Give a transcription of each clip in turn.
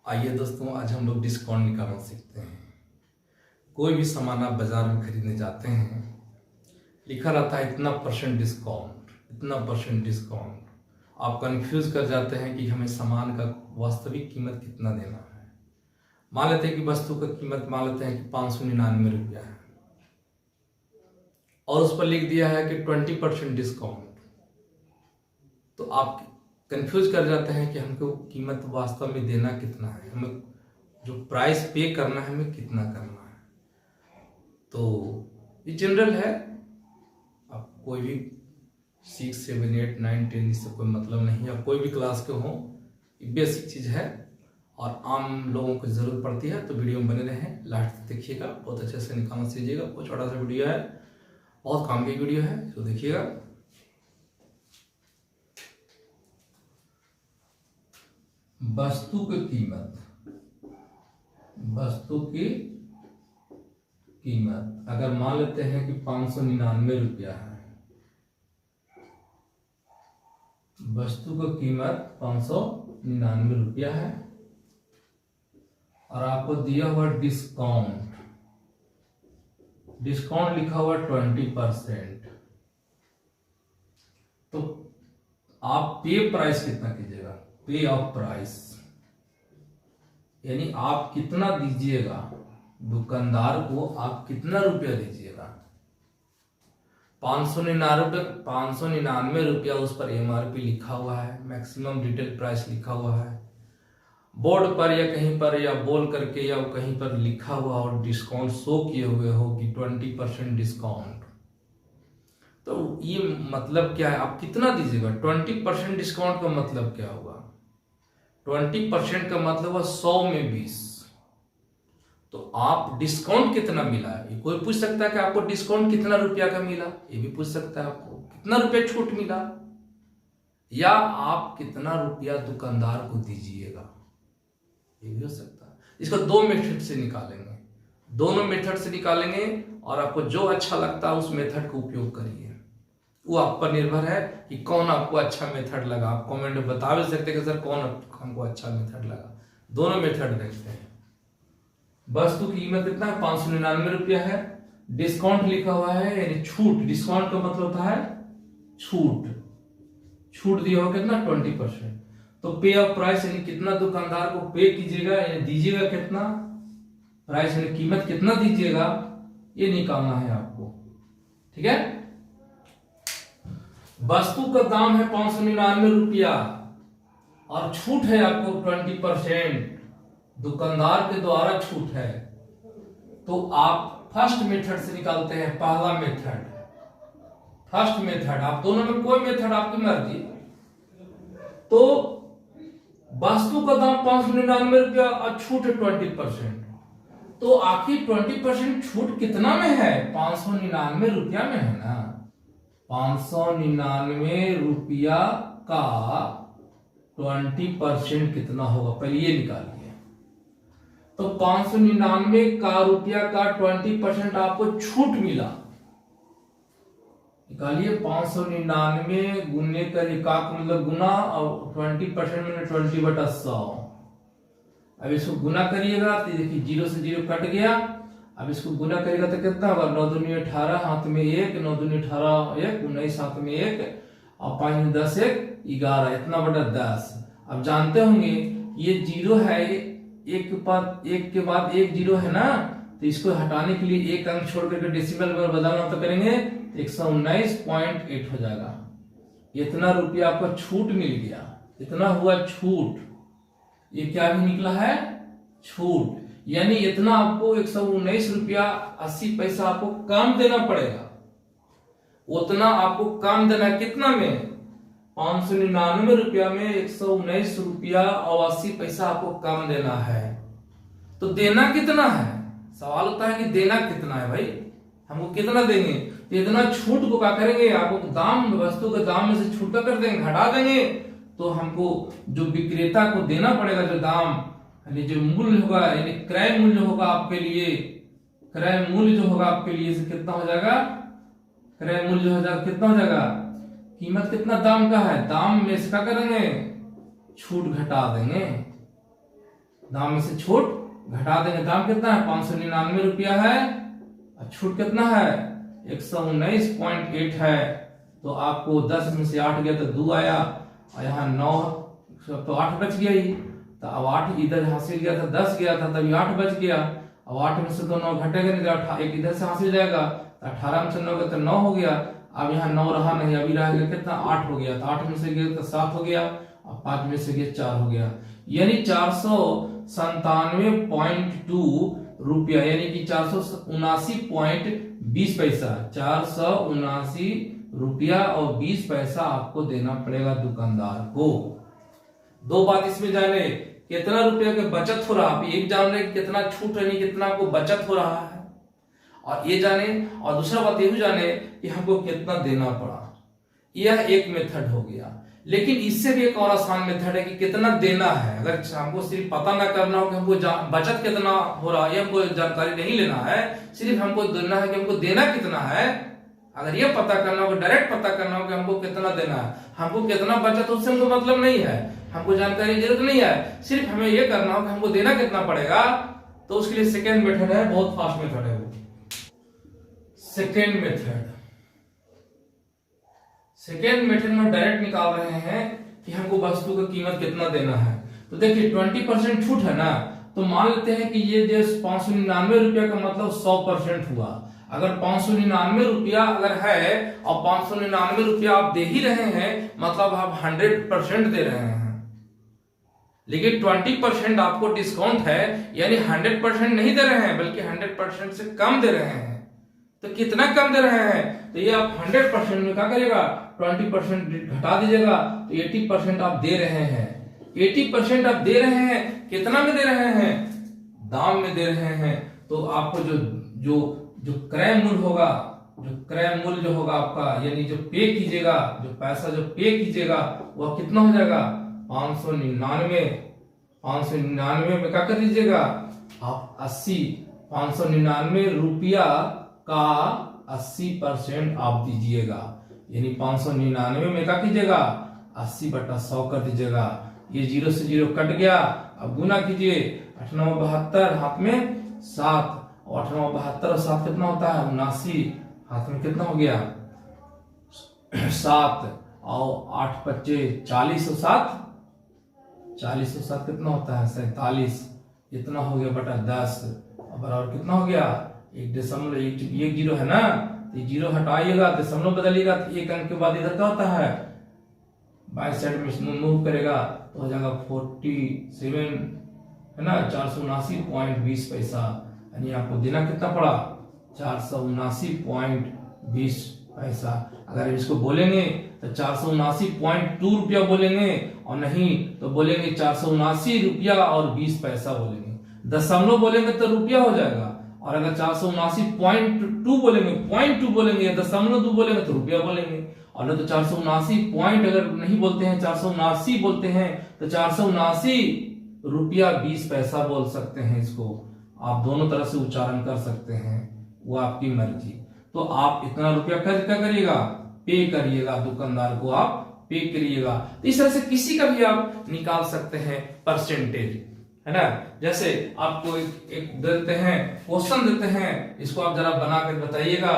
आइए दोस्तों, आज हम लोग डिस्काउंट निकालना सीखते हैं। कोई भी सामान आप बाजार में खरीदने जाते हैं, लिखा रहता है इतना परसेंट डिस्काउंट, इतना परसेंट डिस्काउंट। आप कंफ्यूज कर जाते हैं कि हमें सामान का वास्तविक कीमत कितना देना है। मान लेते हैं कि वस्तु का कीमत मान लेते हैं कि 599 रुपया है और उस पर लिख दिया है कि 20% डिस्काउंट। तो आप कंफ्यूज कर जाते हैं कि हमको कीमत वास्तव में देना कितना है, हमें जो प्राइस पे करना है हमें कितना करना है। तो ये जनरल है, आप कोई भी 6, 7, 8, 9, 10 इससे कोई मतलब नहीं। आप कोई भी क्लास के हो, ये बेसिक चीज़ है और आम लोगों को ज़रूरत पड़ती है। तो वीडियो में बने रहें, लास्ट तक देखिएगा, बहुत अच्छे से निकालना सीखिएगा। बहुत छोटा सा वीडियो है, बहुत काम की वीडियो है, तो देखिएगा। वस्तु की कीमत, वस्तु की कीमत अगर मान लेते हैं कि 599 रुपया है, वस्तु की कीमत 599 रुपया है और आपको दिया हुआ डिस्काउंट, डिस्काउंट लिखा हुआ 20%। तो आप पे प्राइस कितना कीजिएगा, पे ऑफ प्राइस, यानी आप कितना दीजिएगा दुकानदार को, आप कितना रुपया दीजिएगा। 599 रुपया उस पर MRP लिखा हुआ है, मैक्सिमम रिटेल प्राइस लिखा हुआ है बोर्ड पर या कहीं पर, या बोल करके या कहीं पर लिखा हुआ और डिस्काउंट शो किए हुए हो कि 20% डिस्काउंट। तो ये मतलब क्या है, आप कितना दीजिएगा। 20% डिस्काउंट का मतलब क्या होगा, 20% का मतलब हुआ 100 में 20। तो आप डिस्काउंट कितना मिला है, ये कोई पूछ सकता है कि आपको डिस्काउंट कितना रुपया का मिला, ये भी पूछ सकता है आपको कितना रुपया छूट मिला, या आप कितना रुपया दुकानदार को दीजिएगा, ये भी हो सकता है। इसको दो मेथड से निकालेंगे, दोनों मेथड से निकालेंगे और आपको जो अच्छा लगता है उस मेथड का उपयोग करिए। वो आप पर निर्भर है कि कौन आपको अच्छा मेथड लगा। आप कमेंट में बता भी सकते हैं कि सर कौन हमको अच्छा मेथड लगा। दोनों मेथड देखते हैं। वस्तु की कीमत कितना है, 599 रुपया है, डिस्काउंट लिखा हुआ है यानी छूट। डिस्काउंट का मतलब होता है छूट, छूट दिया हुआ कितना, 20%। तो पे ऑफ प्राइस यानी कितना दुकानदार को पे कीजिएगा, यानी दीजिएगा कितना, प्राइस यानी कीमत कितना दीजिएगा, ये निकालना है आपको। ठीक है। वस्तु का दाम है 599 रुपया और छूट है आपको 20%, दुकानदार के द्वारा छूट है। तो आप फर्स्ट मेथड से निकालते हैं, पहला मेथड, फर्स्ट मेथड। आप दोनों में कोई मेथड आपकी मर्जी। तो वस्तु का दाम 599 रुपया और छूट है 20%। तो आखिर 20% छूट कितना में है, 599 रुपया में है ना। 599 रुपया का 20% कितना होगा, पहले ये निकालिए। तो 599 का रुपया का 20% आपको छूट मिला, निकालिए। 599 गुने का एकाक मतलब गुना और 20% में 20/100। अब इसको गुना करिएगा तो देखिए 0 से 0 कट गया। अब इसको गुना करेगा तो कितना होगा, 9 दूनी 18, हाथ में 1, 9 दूनी 18, 1, 19 हाथ में 1 और 5 10 1 11, इतना बटा 10। अब जानते होंगे ये 0 है, एक के बाद एक 0 है ना, तो इसको हटाने के लिए एक अंक छोड़ करके डेसिमल में बदलना तो करेंगे, 119.8 हो जाएगा। इतना रुपया आपको छूट मिल गया, इतना हुआ छूट। ये क्या भी निकला है, छूट, यानी इतना आपको 119 रुपया 80 पैसा आपको कम देना पड़ेगा। उतना आपको कम देना कितना में, 599 रुपया में 119 रुपया और 80 पैसा आपको कम देना है। तो देना कितना है, सवाल होता है कि देना कितना है भाई, हमको कितना देंगे। तो इतना छूट को क्या करेंगे, आपको दाम, वस्तु के दाम में से छूटा कर देंगे, घटा देंगे। तो हमको जो विक्रेता को देना पड़ेगा जो दाम, यानी जो मूल्य होगा, यानी क्रय मूल्य होगा आपके लिए, क्रय मूल्य जो होगा आपके लिए कितना हो जाएगा, क्रय मूल्य हो जाएगा कितना हो जाएगा, कीमत कितना दाम का है, दाम में इसका करेंगे छूट घटा देंगे। दाम में से छूट घटा देंगे। दाम कितना है 599 रुपया है और छूट कितना है 119.8 है। तो आपको 10 में से 8 गया तो 2 आया और यहाँ 9 तो 8 बच गया ही। तो अब 8 इधर हासिल गया था 10 गया था तभी 8 बच गया। अब 8 में से तो 9 घटेगा नहीं, एक इधर से हासिल जाएगा तो 18 में से 9 गया तो 9 हो गया। अब यहाँ 9 रहा नहीं, अभी रह गया कितना 8 हो गया। तो 8 में से गया तो 7 हो गया और 5 में से गया 4 हो गया, यानी 497.2 रुपया, यानी कि 479.20 पैसा, 479 रुपया और 20 पैसा आपको देना पड़ेगा दुकानदार को। दो बात इसमें जाने, कितना रुपया का बचत हो रहा है, आप एक जान रहे कितना छूट यानी कितना आपको बचत हो रहा है और ये जाने, और दूसरा बात ये भी जाने कि हमको कितना देना पड़ा। यह एक मेथड हो गया, लेकिन इससे भी एक और आसान मेथड है कि कितना देना है। अगर हमको सिर्फ पता ना करना हो कि हमको बचत कितना हो रहा है, हमको जानकारी नहीं लेना है, सिर्फ हमको देना है कि हमको देना कितना है। अगर ये पता करना हो, डायरेक्ट पता करना हो कि हमको कितना देना है, हमको कितना बचत, उससे हमको मतलब नहीं है, हमको जानकारी की जरूरत नहीं है, सिर्फ हमें ये करना हो कि हमको देना कितना पड़ेगा। तो उसके लिए सेकेंड मेथड है, बहुत फास्ट मेथड है वो। सेकेंड मेथड में डायरेक्ट निकाल रहे हैं कि हमको वस्तु का कीमत कितना देना है। तो देखिए 20% छूट है ना, तो मान लेते हैं कि ये जो 599 रुपया का मतलब 100% हुआ। अगर 599 रुपया अगर है और 599 रुपया आप दे ही रहे हैं, मतलब आप 100% दे रहे हैं, लेकिन 20% आपको डिस्काउंट है, यानी 100% नहीं दे रहे हैं बल्कि 100% से कम दे रहे हैं। तो कितना कम दे रहे हैं, तो ये आप 100% में क्या करेगा 20% घटा दीजिएगा, तो 80% आप दे रहे हैं। 80% आप दे रहे हैं, कितना में दे रहे हैं, दाम में दे रहे हैं। तो आपको जो क्रय मूल्य होगा, जो होगा आपका, यानी जो पे कीजिएगा, जो पैसा जो पे कीजिएगा वह कितना हो जाएगा 599 में क्या कर दीजिएगा आप 599 रुपया का 80% आप दीजिएगा, यानी 599 में क्या कीजिएगा 80/100 कर दीजिएगा। ये 0 से 0 कट गया, अब गुना कीजिए 8×9=72, हाथ में 7, और 8×9=72 और 7 कितना होता है 79, हाथ में कितना हो गया 7, और 8×5=40 और 40 और 7 कितना होता है 47, इतना हो गया बटा 10, और बराबर कितना हो गया 1.1 है ना, तो 0 हटाइएगा, दशमलव बदलिएगा, तो एक अंक के बाद इधर क्या होता है बाई साइड में मूव करेगा तो हो जाएगा 47 है ना, 479.20 पैसा, यानी आपको देना कितना पड़ा 479.20 पैसा। अगर इसको बोलेंगे तो 479.2 रुपया बोलेंगे, और नहीं तो बोलेंगे 479 रुपया और 20 पैसा बोलेंगे। दशमलव बोलेंगे तो रुपया हो जाएगा, और अगर 479.2 बोलेंगे, 0.2 बोलेंगे या 0.2 बोलेंगे तो रुपया बोलेंगे, और नहीं तो 479 पॉइंट अगर नहीं बोलते हैं 479 बोलते हैं तो 479 रुपया 20 पैसा बोल सकते हैं। इसको आप दोनों तरह से उच्चारण कर सकते हैं, वो आपकी मर्जी। तो आप इतना रुपया क्या करिएगा पे करिएगा, दुकानदार को आप पे करिएगा। तो इस तरह से किसी का भी आप निकाल सकते हैं परसेंटेज, है ना। जैसे आपको एक देते हैं क्वेश्चन देते हैं, इसको आप जरा बना कर बताइएगा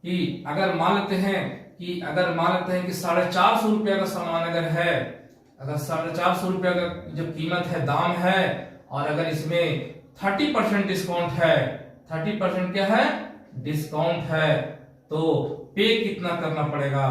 कि अगर मान लेते हैं कि 450 रुपया का सामान अगर है, अगर 450 रुपया का जो कीमत है दाम है, और अगर इसमें 30% डिस्काउंट है, 30% क्या है डिस्काउंट है, तो पे कितना करना पड़ेगा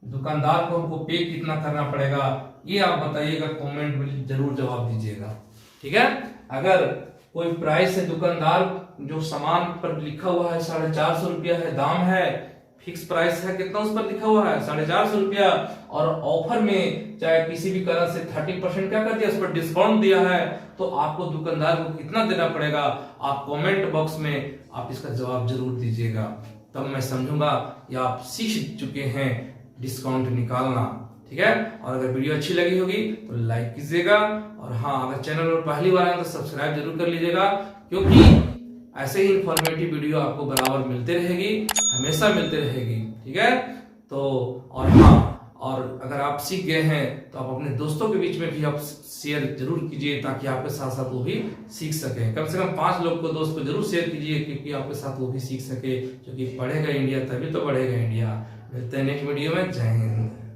दुकानदार को, हमको पे कितना करना पड़ेगा, ये आप बताइएगा, कमेंट में जरूर जवाब दीजिएगा, ठीक है। अगर कोई प्राइस है, दुकानदार जो सामान पर लिखा हुआ है 450 रुपया है, दाम है, फिक्स प्राइस है, कितना उस पर लिखा हुआ है 450 रुपया, और ऑफर में चाहे किसी भी कारण से 30% क्या कर दिया, उस पर डिस्काउंट दिया है, तो आपको दुकानदार को कितना देना पड़ेगा, आप कमेंट बॉक्स में आप इसका जवाब जरूर दीजिएगा, तब मैं समझूंगा या आप सीख चुके हैं डिस्काउंट निकालना, ठीक है। और अगर वीडियो अच्छी लगी होगी तो लाइक कीजिएगा, और हाँ अगर चैनल पर पहली बार आए तो सब्सक्राइब जरूर कर लीजिएगा, क्योंकि ऐसे ही इंफॉर्मेटिव वीडियो आपको बराबर मिलते रहेगी, हमेशा मिलते रहेगी, ठीक है। तो और हाँ, और अगर आप सीख गए हैं तो आप अपने दोस्तों के बीच में भी आप शेयर जरूर कीजिए, ताकि आपके साथ साथ वो भी सीख सके। कम से कम 5 लोग को, दोस्त को जरूर शेयर कीजिए, क्योंकि आपके साथ वो भी सीख सके। क्योंकि पढ़ेगा इंडिया तभी तो बढ़ेगा इंडिया। मिलते हैं नेक्स्ट वीडियो में। जय हिंद।